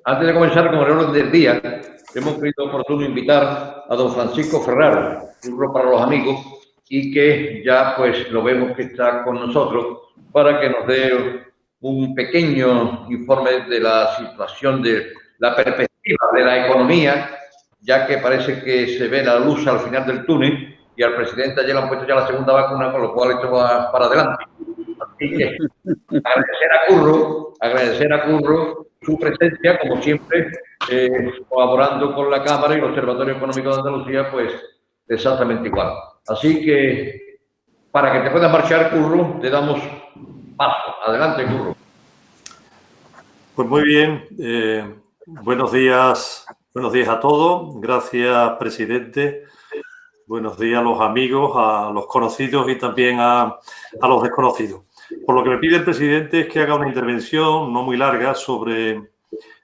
Antes de comenzar con el orden del día, hemos creído oportuno invitar a don Francisco Ferraro, Curro para los amigos, y que ya pues lo vemos que está con nosotros para que nos dé un pequeño informe de la situación de la perspectiva de la economía, ya que parece que se ve la luz al final del túnel y al presidente ayer le han puesto ya la segunda vacuna, con lo cual esto va para adelante. Así que agradecer a Curro su presencia, como siempre, colaborando con la Cámara y el Observatorio Económico de Andalucía, pues exactamente igual. Así que, para que te puedas marchar, Curro, te damos paso. Adelante, Curro. Pues muy bien. Buenos días a todos. Gracias, presidente. Buenos días a los amigos, a los conocidos y también a los desconocidos. Por lo que me pide el presidente es que haga una intervención no muy larga sobre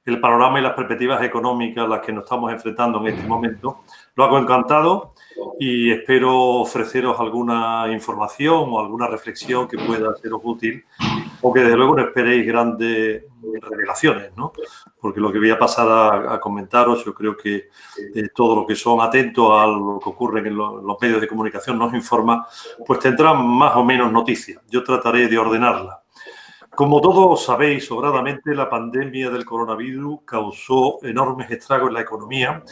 el panorama y las perspectivas económicas a las que nos estamos enfrentando en este momento. Lo hago encantado y espero ofreceros alguna información o alguna reflexión que pueda seros útil, o que desde luego no esperéis grandes revelaciones, ¿no? Porque lo que voy a pasar a comentaros, yo creo que todo lo que son atentos a lo que ocurre en los medios de comunicación nos informa, pues tendrán más o menos noticias. Yo trataré de ordenarla. Como todos sabéis sobradamente, la pandemia del coronavirus causó enormes estragos en la economía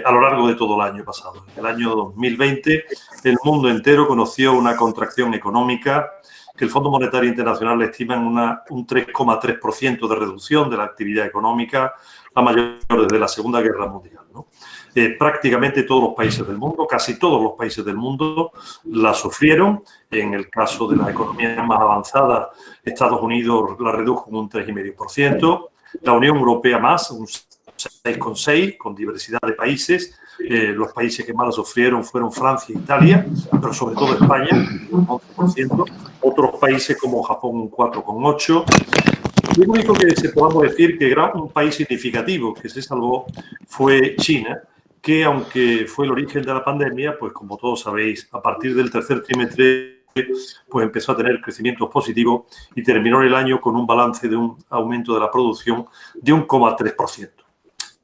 a lo largo de todo el año pasado. En el año 2020, el mundo entero conoció una contracción económica que el Fondo Monetario Internacional estima en un 3,3% de reducción de la actividad económica, la mayor desde la Segunda Guerra Mundial, ¿no? Prácticamente todos los países del mundo, casi todos los países del mundo la sufrieron. En el caso de la economía más avanzada, Estados Unidos la redujo en un 3,5%, la Unión Europea más, un 6,6%, con diversidad de países. Los países que más la sufrieron fueron Francia e Italia, pero sobre todo España, un 11%. Otros países como Japón, un 4,8%. Lo único que se podamos decir que era un país significativo que se salvó fue China, que aunque fue el origen de la pandemia, pues como todos sabéis, a partir del tercer trimestre pues empezó a tener crecimientos positivos y terminó el año con un balance de un aumento de la producción de 1,3%.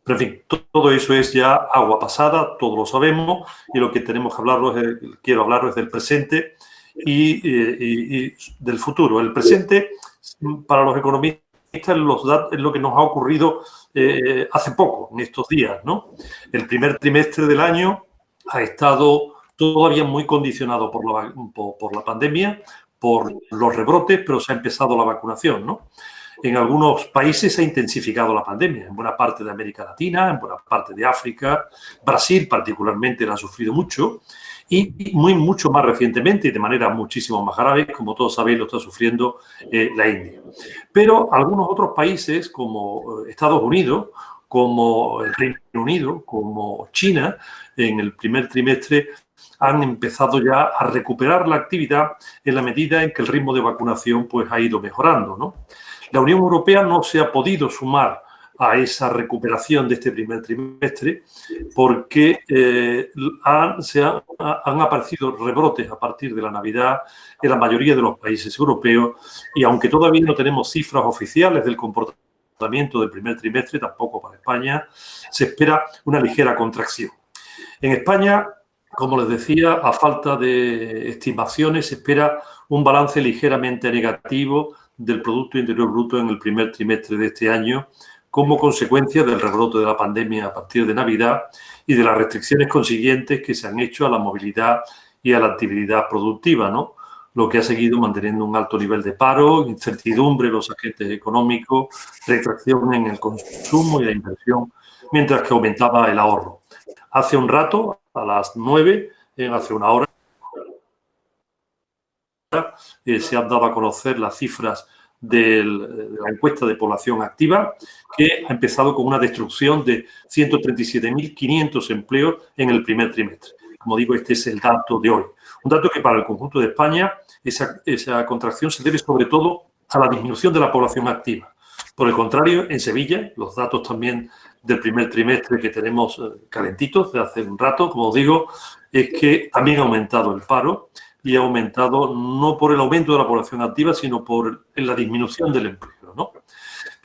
Pero en fin, todo eso es ya agua pasada, todos lo sabemos, y lo que tenemos que quiero hablaros es del presente y del futuro. El presente, para los economistas, es lo que nos ha ocurrido hace poco, en estos días, ¿no? El primer trimestre del año ha estado todavía muy condicionado por la pandemia, por los rebrotes, pero se ha empezado la vacunación, ¿no? En algunos países se ha intensificado la pandemia, en buena parte de América Latina, en buena parte de África. Brasil particularmente la ha sufrido mucho y mucho más recientemente y de manera muchísimo más grave, como todos sabéis, lo está sufriendo la India. Pero algunos otros países como Estados Unidos, como el Reino Unido, como China, en el primer trimestre han empezado ya a recuperar la actividad en la medida en que el ritmo de vacunación pues, ha ido mejorando, ¿no? La Unión Europea no se ha podido sumar a esa recuperación de este primer trimestre porque han aparecido rebrotes a partir de la Navidad en la mayoría de los países europeos, y aunque todavía no tenemos cifras oficiales del comportamiento del primer trimestre, tampoco para España, se espera una ligera contracción. En España, como les decía, a falta de estimaciones, se espera un balance ligeramente negativo del Producto Interior Bruto en el primer trimestre de este año, como consecuencia del rebrote de la pandemia a partir de Navidad y de las restricciones consiguientes que se han hecho a la movilidad y a la actividad productiva, ¿no? Lo que ha seguido manteniendo un alto nivel de paro, incertidumbre en los agentes económicos, retracción en el consumo y la inversión, mientras que aumentaba el ahorro. Hace un rato, a las 9, hace una hora, se han dado a conocer las cifras de la encuesta de población activa, que ha empezado con una destrucción de 137.500 empleos en el primer trimestre. Como digo, este es el dato de hoy. Un dato que para el conjunto de España, esa contracción se debe sobre todo a la disminución de la población activa. Por el contrario, en Sevilla, los datos también del primer trimestre que tenemos calentitos de hace un rato, como os digo, es que también ha aumentado el paro y ha aumentado no por el aumento de la población activa, sino por la disminución del empleo, ¿no?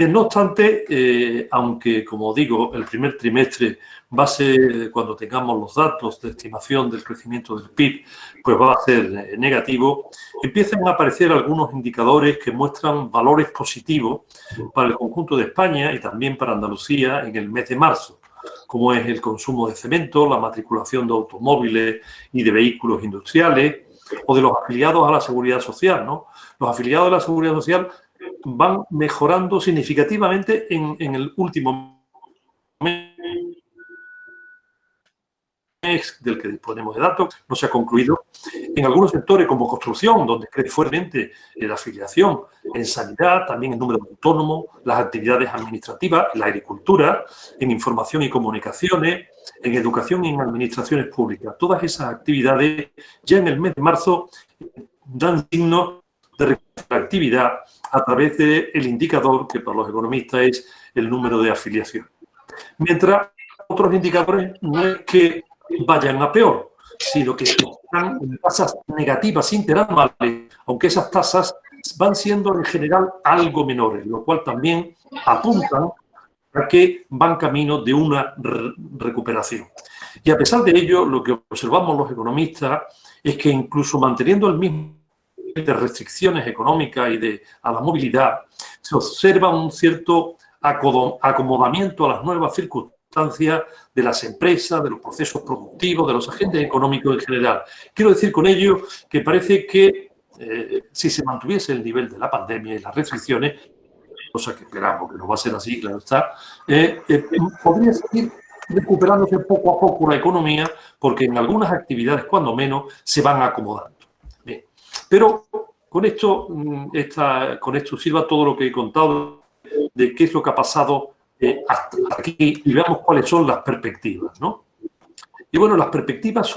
No obstante, aunque, como digo, el primer trimestre va a ser, cuando tengamos los datos de estimación del crecimiento del PIB, pues va a ser negativo, empiezan a aparecer algunos indicadores que muestran valores positivos para el conjunto de España y también para Andalucía en el mes de marzo, como es el consumo de cemento, la matriculación de automóviles y de vehículos industriales, o de los afiliados a la Seguridad Social, ¿no? Los afiliados a la Seguridad Social van mejorando significativamente en el último mes del que disponemos de datos, no se ha concluido. En algunos sectores como construcción, donde crece fuertemente la afiliación, en sanidad, también el número de autónomos, las actividades administrativas, la agricultura, en información y comunicaciones, en educación y en administraciones públicas. Todas esas actividades ya en el mes de marzo dan signos de actividad a través del indicador que para los economistas es el número de afiliación. Mientras otros indicadores no es que vayan a peor, sino que están en tasas negativas interanuales, aunque esas tasas van siendo en general algo menores, lo cual también apuntan a que van camino de una recuperación. Y a pesar de ello, lo que observamos los economistas es que incluso manteniendo el mismo de restricciones económicas y a la movilidad, se observa un cierto acomodamiento a las nuevas circunstancias de las empresas, de los procesos productivos, de los agentes económicos en general. Quiero decir con ello que parece que si se mantuviese el nivel de la pandemia y las restricciones, cosa que esperamos que no va a ser así, claro está, podría seguir recuperándose poco a poco la economía, porque en algunas actividades, cuando menos, se van acomodando. Bien. Pero con esto sirva todo lo que he contado de qué es lo que ha pasado hasta aquí y veamos cuáles son las perspectivas, ¿no? Y bueno, las perspectivas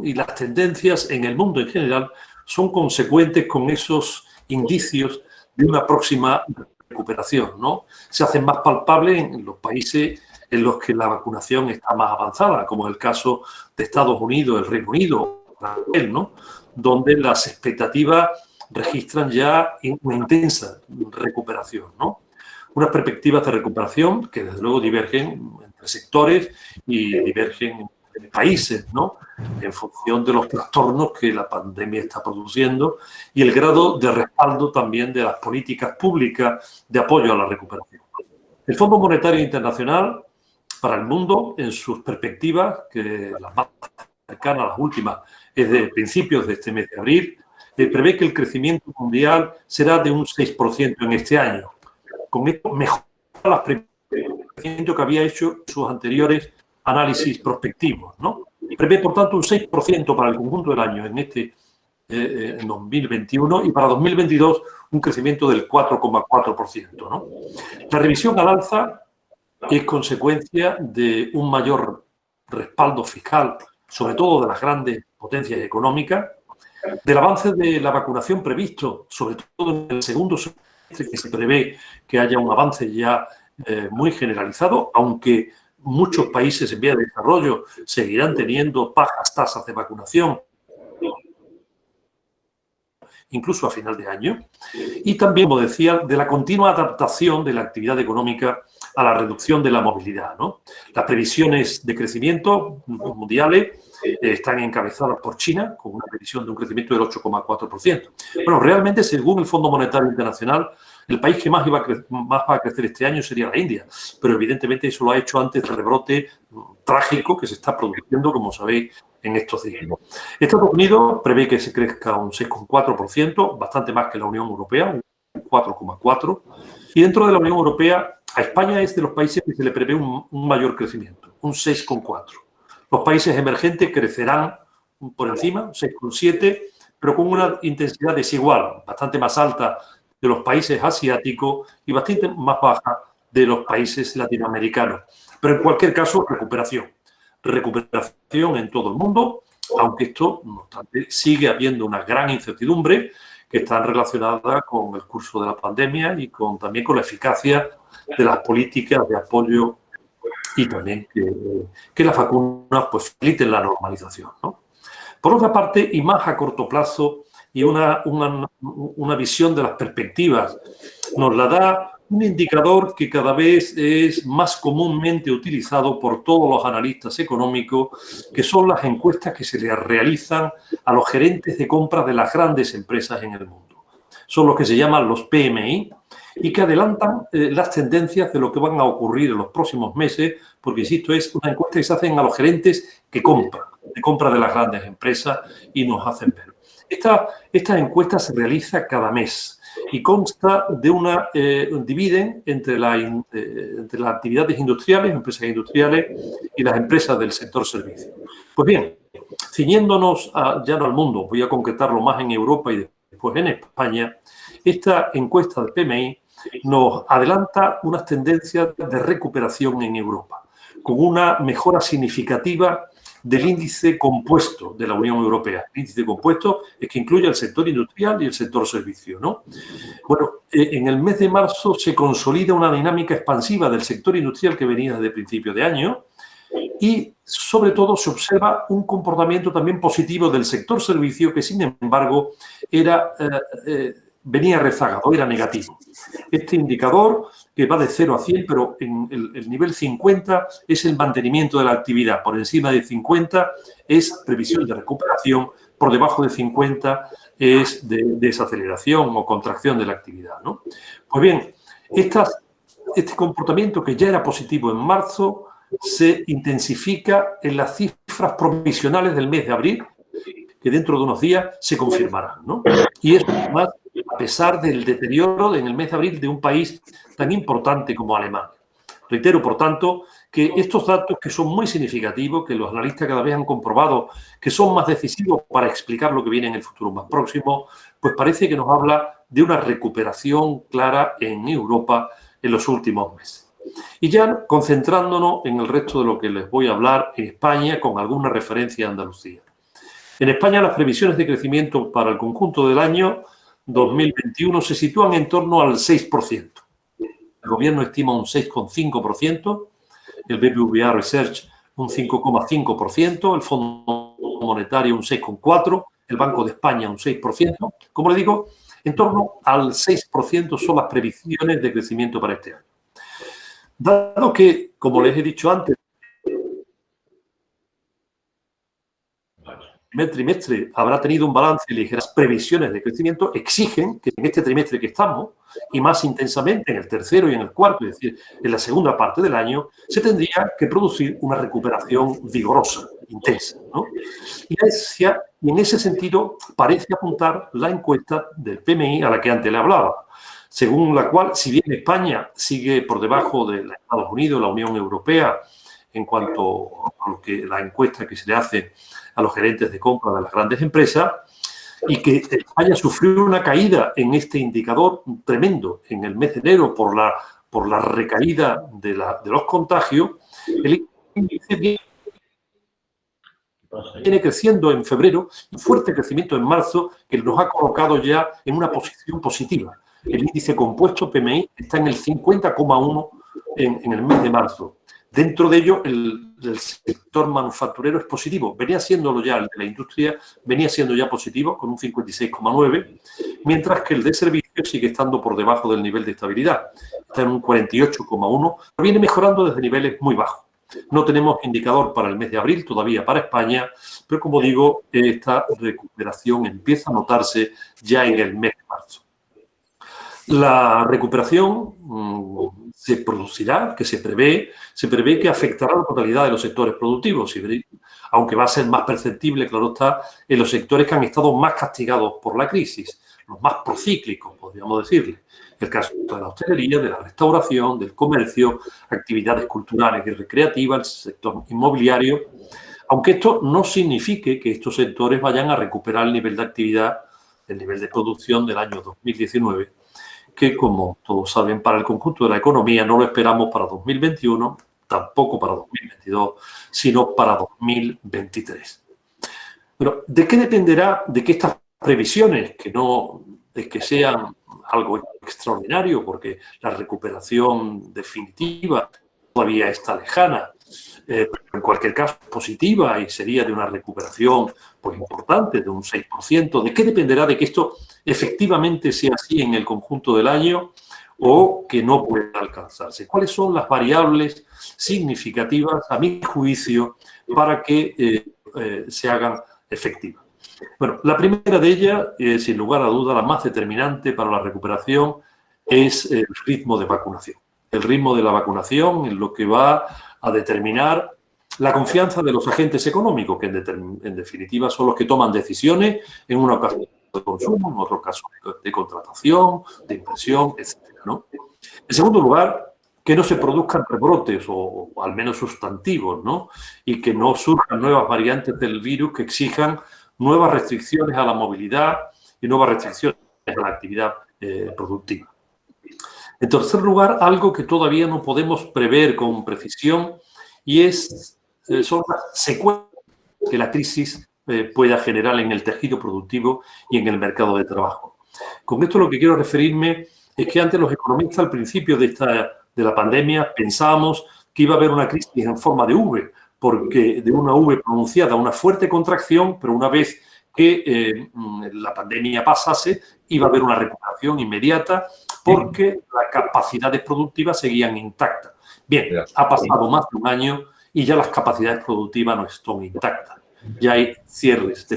y las tendencias en el mundo en general son consecuentes con esos indicios de una próxima recuperación, ¿no? Se hacen más palpables en los países en los que la vacunación está más avanzada, como es el caso de Estados Unidos, el Reino Unido, ¿no? Donde las expectativas registran ya una intensa recuperación, ¿no? Unas perspectivas de recuperación que desde luego divergen entre sectores y divergen entre países, ¿no? En función de los trastornos que la pandemia está produciendo y el grado de respaldo también de las políticas públicas de apoyo a la recuperación. El Fondo Monetario Internacional para el mundo, en sus perspectivas, que las más cercanas, las últimas, es de principios de este mes de abril, prevé que el crecimiento mundial será de un 6% en este año. Con esto mejora las previsiones que había hecho en sus anteriores análisis prospectivos, ¿no? Prevé, por tanto, un 6% para el conjunto del año en 2021 y para 2022 un crecimiento del 4,4%, ¿no? La revisión al alza es consecuencia de un mayor respaldo fiscal, sobre todo de las grandes potencias económicas, del avance de la vacunación previsto, sobre todo en el segundo semestre, que se prevé que haya un avance ya muy generalizado, aunque muchos países en vía de desarrollo seguirán teniendo bajas tasas de vacunación, incluso a final de año, y también, como decía, de la continua adaptación de la actividad económica a la reducción de la movilidad, ¿no? Las previsiones de crecimiento mundiales están encabezadas por China, con una previsión de un crecimiento del 8,4%. Bueno, realmente, según el Fondo Monetario Internacional, el país que más va a crecer este año sería la India, pero evidentemente eso lo ha hecho antes del rebrote trágico que se está produciendo, como sabéis, en estos días. Estados Unidos prevé que se crezca un 6,4%, bastante más que la Unión Europea, un 4,4%, y dentro de la Unión Europea, a España es de los países que se le prevé un mayor crecimiento, un 6,4%. Los países emergentes crecerán por encima, un 6,7%, pero con una intensidad desigual, bastante más alta de los países asiáticos y bastante más baja de los países latinoamericanos. Pero en cualquier caso, recuperación en todo el mundo, aunque esto, no obstante, sigue habiendo una gran incertidumbre que está relacionada con el curso de la pandemia y también con la eficacia de las políticas de apoyo y también que las vacunas pues faciliten la normalización, ¿no? Por otra parte, y más a corto plazo, y una visión de las perspectivas nos la da un indicador que cada vez es más comúnmente utilizado por todos los analistas económicos, que son las encuestas que se le realizan a los gerentes de compra de las grandes empresas en el mundo. Son los que se llaman los PMI y que adelantan las tendencias de lo que van a ocurrir en los próximos meses, porque, insisto, es una encuesta que se hacen a los gerentes que compran, de compra de las grandes empresas, y nos hacen ver. Esta encuesta se realiza cada mes y consta de dividen entre las actividades industriales, empresas industriales, y las empresas del sector servicio. Pues bien, ciñéndonos ya no al mundo, voy a concretarlo más en Europa y después en España, esta encuesta de PMI nos adelanta unas tendencias de recuperación en Europa, con una mejora significativa del índice compuesto de la Unión Europea. El índice compuesto es que incluye el sector industrial y el sector servicio, ¿no? Bueno, en el mes de marzo se consolida una dinámica expansiva del sector industrial que venía desde principios de año y, sobre todo, se observa un comportamiento también positivo del sector servicio que, sin embargo, venía rezagado, era negativo. Este indicador, que va de 0 a 100, pero en el nivel 50 es el mantenimiento de la actividad. Por encima de 50 es previsión de recuperación, por debajo de 50 es de desaceleración o contracción de la actividad, ¿no? Pues bien, este comportamiento, que ya era positivo en marzo, se intensifica en las cifras provisionales del mes de abril, que dentro de unos días se confirmarán, ¿no? Y eso, además, a pesar del deterioro en el mes de abril de un país tan importante como Alemania. Reitero, por tanto, que estos datos, que son muy significativos, que los analistas cada vez han comprobado que son más decisivos para explicar lo que viene en el futuro más próximo, pues parece que nos habla de una recuperación clara en Europa en los últimos meses. Y ya concentrándonos en el resto de lo que les voy a hablar, en España, con alguna referencia a Andalucía. En España, las previsiones de crecimiento para el conjunto del año 2021 se sitúan en torno al 6%. El Gobierno estima un 6,5%, el BBVA Research un 5,5%, el Fondo Monetario un 6,4%, el Banco de España un 6%. Como le digo, en torno al 6% son las previsiones de crecimiento para este año. Dado que, como les he dicho antes, el trimestre habrá tenido un balance y ligeras previsiones de crecimiento, exigen que en este trimestre que estamos, y más intensamente en el tercero y en el cuarto, es decir, en la segunda parte del año, se tendría que producir una recuperación vigorosa, intensa, ¿no? Y en ese sentido parece apuntar la encuesta del PMI a la que antes le hablaba, según la cual, si bien España sigue por debajo de Estados Unidos, la Unión Europea, en cuanto a lo que la encuesta que se le hace a los gerentes de compra de las grandes empresas, y que España sufrió una caída en este indicador tremendo en el mes de enero por la recaída de los contagios, el índice viene creciendo en febrero, un fuerte crecimiento en marzo que nos ha colocado ya en una posición positiva. El índice compuesto PMI está en el 50,1 en el mes de marzo. Dentro de ello, el sector manufacturero es positivo. Venía siéndolo ya, el de la industria venía siendo ya positivo, con un 56,9, mientras que el de servicios sigue estando por debajo del nivel de estabilidad. Está en un 48,1, viene mejorando desde niveles muy bajos. No tenemos indicador para el mes de abril, todavía para España, pero como digo, esta recuperación empieza a notarse ya en el mes de marzo. La recuperación se producirá, que se prevé que afectará a la totalidad de los sectores productivos, aunque va a ser más perceptible, claro está, en los sectores que han estado más castigados por la crisis, los más procíclicos, podríamos decirle. El caso de la hostelería, de la restauración, del comercio, actividades culturales y recreativas, el sector inmobiliario, aunque esto no signifique que estos sectores vayan a recuperar el nivel de actividad, el nivel de producción del año 2019, que, como todos saben, para el conjunto de la economía no lo esperamos para 2021, tampoco para 2022, sino para 2023. Pero, ¿de qué dependerá de que estas previsiones, que no es que sean algo extraordinario, porque la recuperación definitiva todavía está lejana, pero en cualquier caso positiva y sería de una recuperación pues importante, de un 6%. ¿De qué dependerá de que esto efectivamente sea así en el conjunto del año? o que no pueda alcanzarse. ¿Cuáles son las variables significativas, a mi juicio, para que se hagan efectivas? Bueno, la primera de ellas, sin lugar a duda, la más determinante para la recuperación, es el ritmo de vacunación. El ritmo de la vacunación es lo que va a determinar la confianza de los agentes económicos, que en definitiva son los que toman decisiones en una ocasión de consumo, en otro caso de contratación, de inversión, etc., ¿no? En segundo lugar, que no se produzcan rebrotes o al menos sustantivos, ¿no? Y que no surjan nuevas variantes del virus que exijan nuevas restricciones a la movilidad y nuevas restricciones a la actividad productiva. En tercer lugar, algo que todavía no podemos prever con precisión y son las secuelas que la crisis pueda generar en el tejido productivo y en el mercado de trabajo. Con esto lo que quiero referirme es que antes los economistas al principio de la pandemia pensábamos que iba a haber una crisis en forma de V, porque de una V pronunciada, una fuerte contracción, pero una vez que la pandemia pasase, iba a haber una recuperación inmediata porque las capacidades productivas seguían intactas. Bien, ha pasado más de un año y ya las capacidades productivas no están intactas. Ya hay cierres de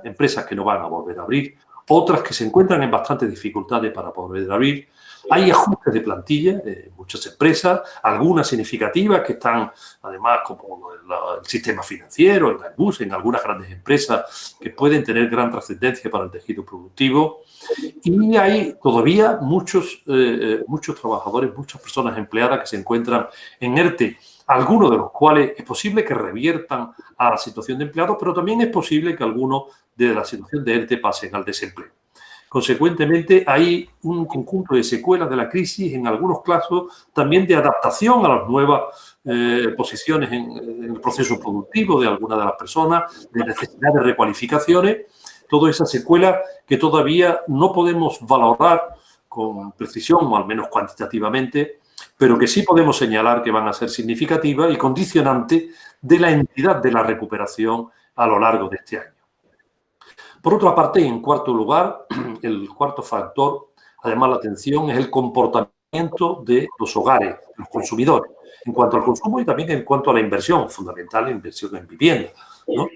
empresas que no van a volver a abrir, otras que se encuentran en bastantes dificultades para poder abrir. Hay ajustes de plantilla en muchas empresas, algunas significativas que están, además, como el sistema financiero, el Airbus, en algunas grandes empresas que pueden tener gran trascendencia para el tejido productivo. Y hay todavía muchos trabajadores, muchas personas empleadas que se encuentran en ERTE, algunos de los cuales es posible que reviertan a la situación de empleados, pero también es posible que algunos de la situación de ERTE pasen al desempleo. Consecuentemente, hay un conjunto de secuelas de la crisis, en algunos casos también de adaptación a las nuevas posiciones en el proceso productivo de algunas de las personas, de necesidad de recualificaciones, toda esa secuela que todavía no podemos valorar con precisión, o al menos cuantitativamente, pero que sí podemos señalar que van a ser significativas y condicionantes de la entidad de la recuperación a lo largo de este año. Por otra parte, en cuarto lugar, el cuarto factor a llamar la atención es el comportamiento de los hogares, de los consumidores, en cuanto al consumo y también en cuanto a la inversión, fundamental la inversión en vivienda, ¿no?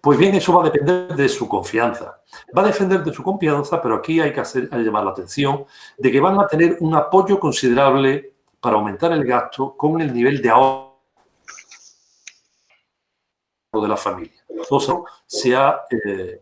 Pues bien, eso va a depender de su confianza. Va a depender de su confianza, pero aquí hay que llamar la atención de que van a tener un apoyo considerable para aumentar el gasto con el nivel de ahorro de la familia. Eso se ha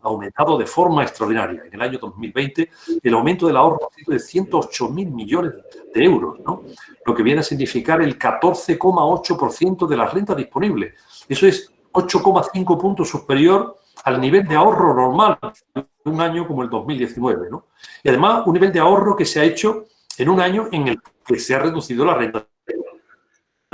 aumentado de forma extraordinaria. En el año 2020 el aumento del ahorro ha sido de 108.000 millones de euros, ¿no? Lo que viene a significar el 14,8% de la renta disponible. Eso es 8,5 puntos superior al nivel de ahorro normal de un año como el 2019, ¿no? Y además un nivel de ahorro que se ha hecho en un año en el que se ha reducido la renta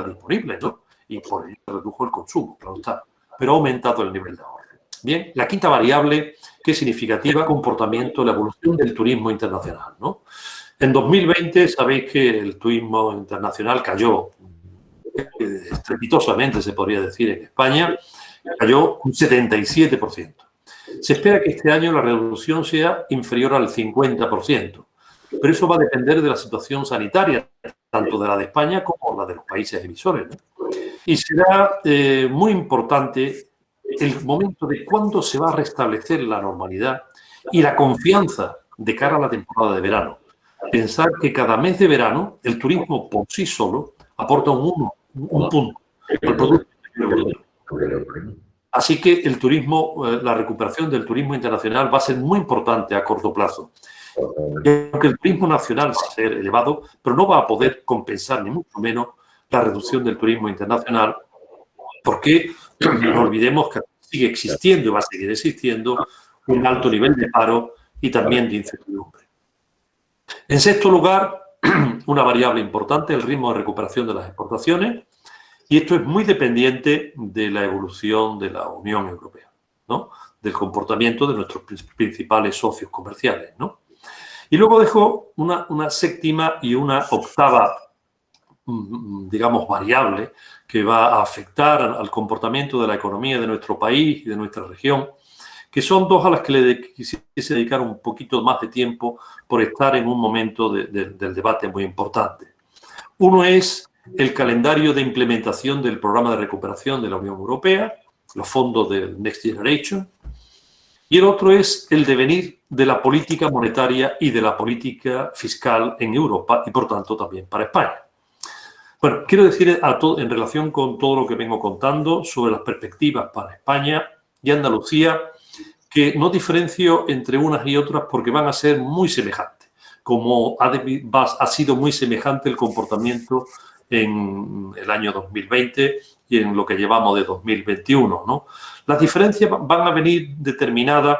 disponible, ¿no? Y por ello se redujo el consumo, claro está, pero ha aumentado el nivel de ahorro. Bien, la quinta variable que es significativa, comportamiento, la evolución del turismo internacional, ¿no? En 2020 sabéis que el turismo internacional cayó estrepitosamente, se podría decir, en España, cayó un 77%. Se espera que este año la reducción sea inferior al 50%, pero eso va a depender de la situación sanitaria, tanto de la de España como la de los países emisores, ¿no? Y será muy importante el momento de cuándo se va a restablecer la normalidad y la confianza de cara a la temporada de verano. Pensar que cada mes de verano el turismo por sí solo aporta un punto al Producto Interior Bruto. Así que el turismo, la recuperación del turismo internacional va a ser muy importante a corto plazo. Y aunque el turismo nacional va a ser elevado, pero no va a poder compensar ni mucho menos la reducción del turismo internacional, porque no olvidemos que sigue existiendo y va a seguir existiendo un alto nivel de paro y también de incertidumbre. En sexto lugar, una variable importante, el ritmo de recuperación de las exportaciones, y esto es muy dependiente de la evolución de la Unión Europea, ¿no? Del comportamiento de nuestros principales socios comerciales, ¿no? Y luego dejo una séptima y una octava, digamos, variable que va a afectar al comportamiento de la economía de nuestro país y de nuestra región, que son dos a las que le quisiese dedicar un poquito más de tiempo por estar en un momento del debate muy importante. Uno es el calendario de implementación del programa de recuperación de la Unión Europea, los fondos del Next Generation, y el otro es el devenir de la política monetaria y de la política fiscal en Europa y, por tanto, también para España. Bueno, quiero decir en relación con todo lo que vengo contando sobre las perspectivas para España y Andalucía, que no diferencio entre unas y otras porque van a ser muy semejantes, como ha sido muy semejante el comportamiento en el año 2020 y en lo que llevamos de 2021, ¿no? Las diferencias van a venir determinadas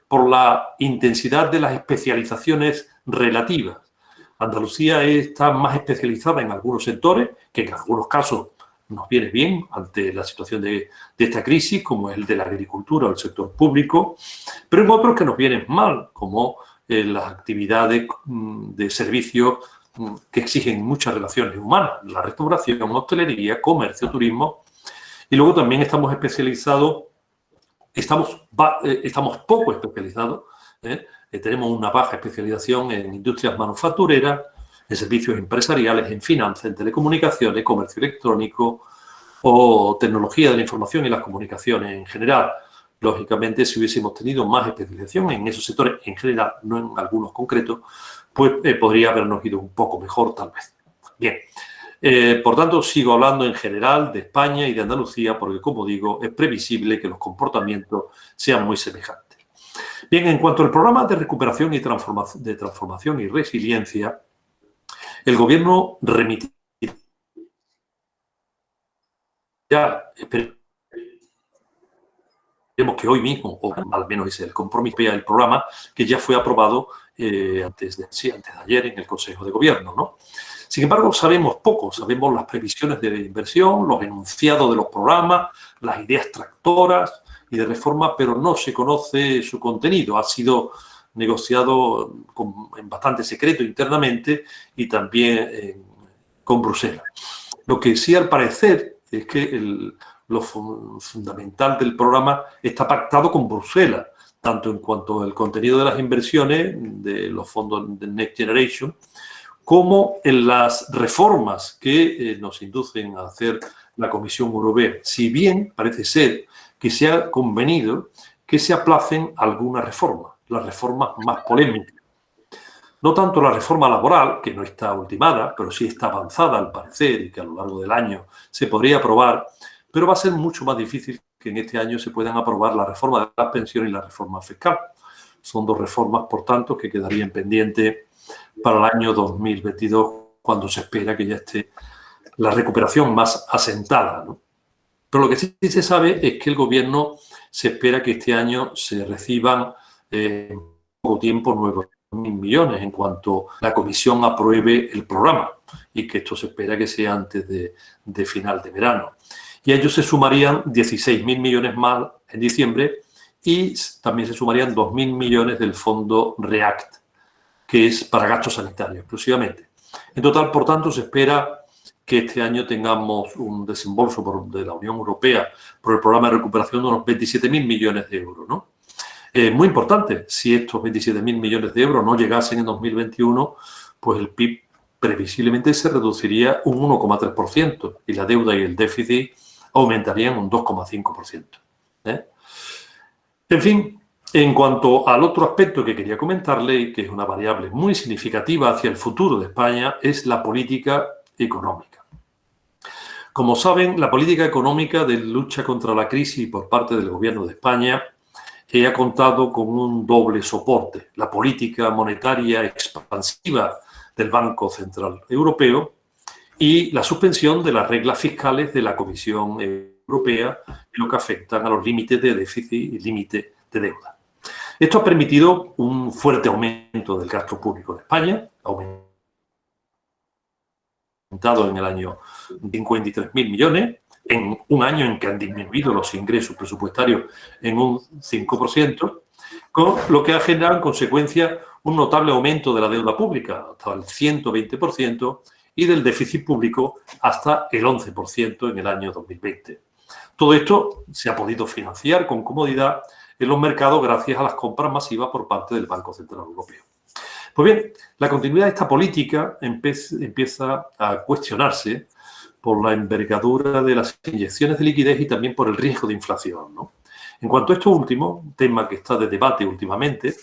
por la intensidad de las especializaciones relativas. Andalucía está más especializada en algunos sectores, que en algunos casos nos viene bien ante la situación de esta crisis, como el de la agricultura o el sector público, pero en otros que nos vienen mal, como las actividades de servicios que exigen muchas relaciones humanas, la restauración, hostelería, comercio, turismo, y luego también estamos especializados, estamos poco especializados, tenemos una baja especialización en industrias manufactureras, en servicios empresariales, en finanzas, en telecomunicaciones, comercio electrónico o tecnología de la información y las comunicaciones en general. Lógicamente, si hubiésemos tenido más especialización en esos sectores en general, no en algunos concretos, pues podría habernos ido un poco mejor tal vez. Bien, por tanto, sigo hablando en general de España y de Andalucía porque, como digo, es previsible que los comportamientos sean muy semejantes. Bien, en cuanto al programa de recuperación y transformación y resiliencia, el Gobierno remitirá, esperemos que hoy mismo, o al menos es el compromiso del programa, que ya fue aprobado antes de ayer en el Consejo de Gobierno, ¿no? Sin embargo, sabemos poco, sabemos las previsiones de inversión, los enunciados de los programas, las ideas tractoras y de reforma, pero no se conoce su contenido. Ha sido negociado en bastante secreto internamente y también con Bruselas. Lo que sí, al parecer, es que lo fundamental del programa está pactado con Bruselas, tanto en cuanto al contenido de las inversiones de los fondos de Next Generation, como en las reformas que nos inducen a hacer la Comisión Europea. Si bien parece ser que se ha convenido que se aplacen algunas reformas, las reformas más polémicas. No tanto la reforma laboral, que no está ultimada, pero sí está avanzada al parecer y que a lo largo del año se podría aprobar, pero va a ser mucho más difícil que en este año se puedan aprobar la reforma de las pensiones y la reforma fiscal. Son dos reformas, por tanto, que quedarían pendientes para el año 2022, cuando se espera que ya esté la recuperación más asentada, ¿no? Pero lo que sí se sabe es que el Gobierno se espera que este año se reciban en poco tiempo 9.000 millones en cuanto la Comisión apruebe el programa y que esto se espera que sea antes de final de verano. Y a ellos se sumarían 16.000 millones más en diciembre y también se sumarían 2.000 millones del fondo REACT, que es para gastos sanitarios exclusivamente. En total, por tanto, se espera que este año tengamos un desembolso de la Unión Europea por el programa de recuperación de unos 27.000 millones de euros, ¿no? Muy importante, si estos 27.000 millones de euros no llegasen en 2021, pues el PIB previsiblemente se reduciría un 1,3% y la deuda y el déficit aumentarían un 2,5%. En fin, en cuanto al otro aspecto que quería comentarle, que es una variable muy significativa hacia el futuro de España, es la política económica. Como saben, la política económica de lucha contra la crisis por parte del Gobierno de España ha contado con un doble soporte: la política monetaria expansiva del Banco Central Europeo y la suspensión de las reglas fiscales de la Comisión Europea en lo que afectan a los límites de déficit y límite de deuda. Esto ha permitido un fuerte aumento del gasto público en España, aumentado en el año 53.000 millones, en un año en que han disminuido los ingresos presupuestarios en un 5%, con lo que ha generado en consecuencia un notable aumento de la deuda pública, hasta el 120%, y del déficit público hasta el 11% en el año 2020. Todo esto se ha podido financiar con comodidad en los mercados gracias a las compras masivas por parte del Banco Central Europeo. Pues bien, la continuidad de esta política empieza a cuestionarse por la envergadura de las inyecciones de liquidez y también por el riesgo de inflación, ¿no? En cuanto a esto último, tema que está de debate últimamente,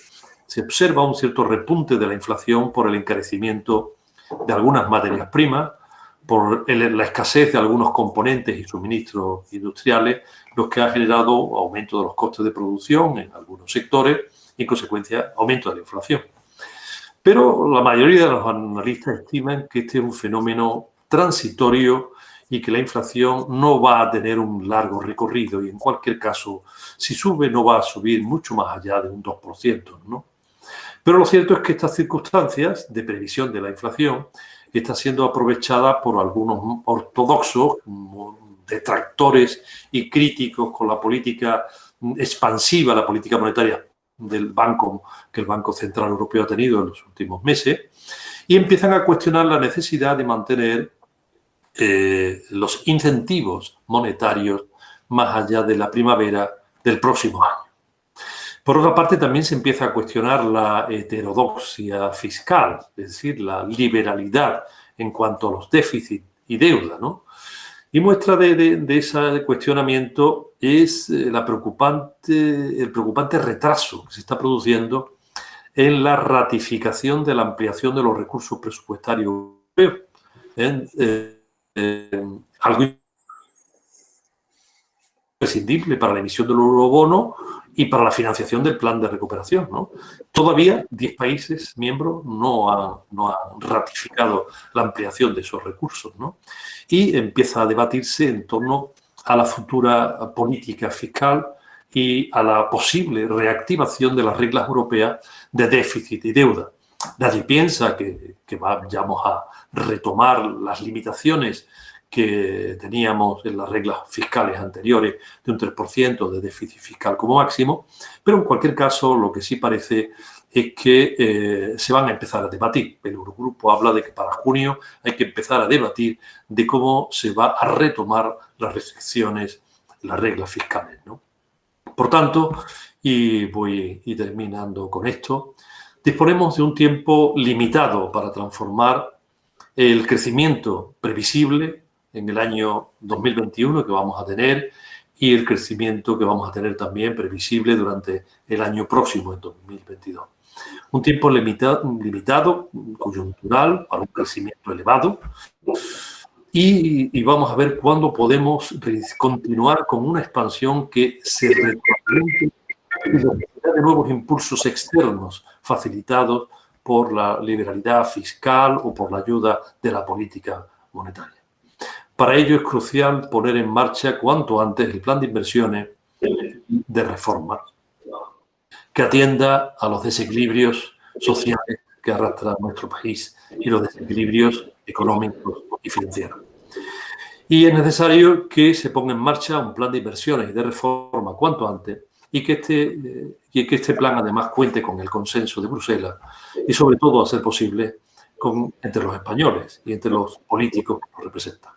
se observa un cierto repunte de la inflación por el encarecimiento de algunas materias primas, por la escasez de algunos componentes y suministros industriales, lo que ha generado aumento de los costes de producción en algunos sectores y, en consecuencia, aumento de la inflación. Pero la mayoría de los analistas estiman que este es un fenómeno transitorio y que la inflación no va a tener un largo recorrido y, en cualquier caso, si sube, no va a subir mucho más allá de un 2%, ¿no? Pero lo cierto es que estas circunstancias de previsión de la inflación están siendo aprovechadas por algunos ortodoxos, detractores y críticos con la política expansiva, la política monetaria del banco que el Banco Central Europeo ha tenido en los últimos meses, y empiezan a cuestionar la necesidad de mantener los incentivos monetarios más allá de la primavera del próximo año. Por otra parte, también se empieza a cuestionar la heterodoxia fiscal, es decir, la liberalidad en cuanto a los déficits y deuda, ¿no? Y muestra de ese cuestionamiento es el preocupante retraso que se está produciendo en la ratificación de la ampliación de los recursos presupuestarios europeos. Algo imprescindible para la emisión del eurobono y para la financiación del plan de recuperación, ¿no? Todavía 10 países miembros no han ratificado la ampliación de esos recursos, ¿no? Y empieza a debatirse en torno a la futura política fiscal y a la posible reactivación de las reglas europeas de déficit y deuda. Nadie piensa que vayamos a retomar las limitaciones que teníamos en las reglas fiscales anteriores de un 3% de déficit fiscal como máximo, pero en cualquier caso lo que sí parece es que se van a empezar a debatir. El Eurogrupo habla de que para junio hay que empezar a debatir de cómo se va a retomar las restricciones, las reglas fiscales, ¿no? Por tanto, y voy terminando con esto, disponemos de un tiempo limitado para transformar el crecimiento previsible en el año 2021 que vamos a tener y el crecimiento que vamos a tener también previsible durante el año próximo, en 2022. Un tiempo limitado, coyuntural, para un crecimiento elevado y vamos a ver cuándo podemos continuar con una expansión que se retroalimente de nuevos impulsos externos facilitados por la liberalidad fiscal o por la ayuda de la política monetaria. Para ello es crucial poner en marcha cuanto antes el plan de inversiones de reforma que atienda a los desequilibrios sociales que arrastra nuestro país y los desequilibrios económicos y financieros. Y es necesario que se ponga en marcha un plan de inversiones y de reforma cuanto antes y que este plan además cuente con el consenso de Bruselas y sobre todo, a ser posible, entre los españoles y entre los políticos que nos representan.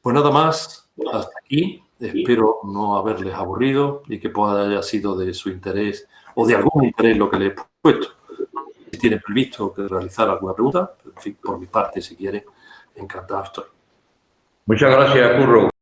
Pues nada más, hasta aquí. Espero no haberles aburrido y que haya sido de su interés o de algún interés lo que les he puesto. Si tienen previsto realizar alguna pregunta, en fin, por mi parte, si quieren, encantado estoy. Muchas gracias, Curro.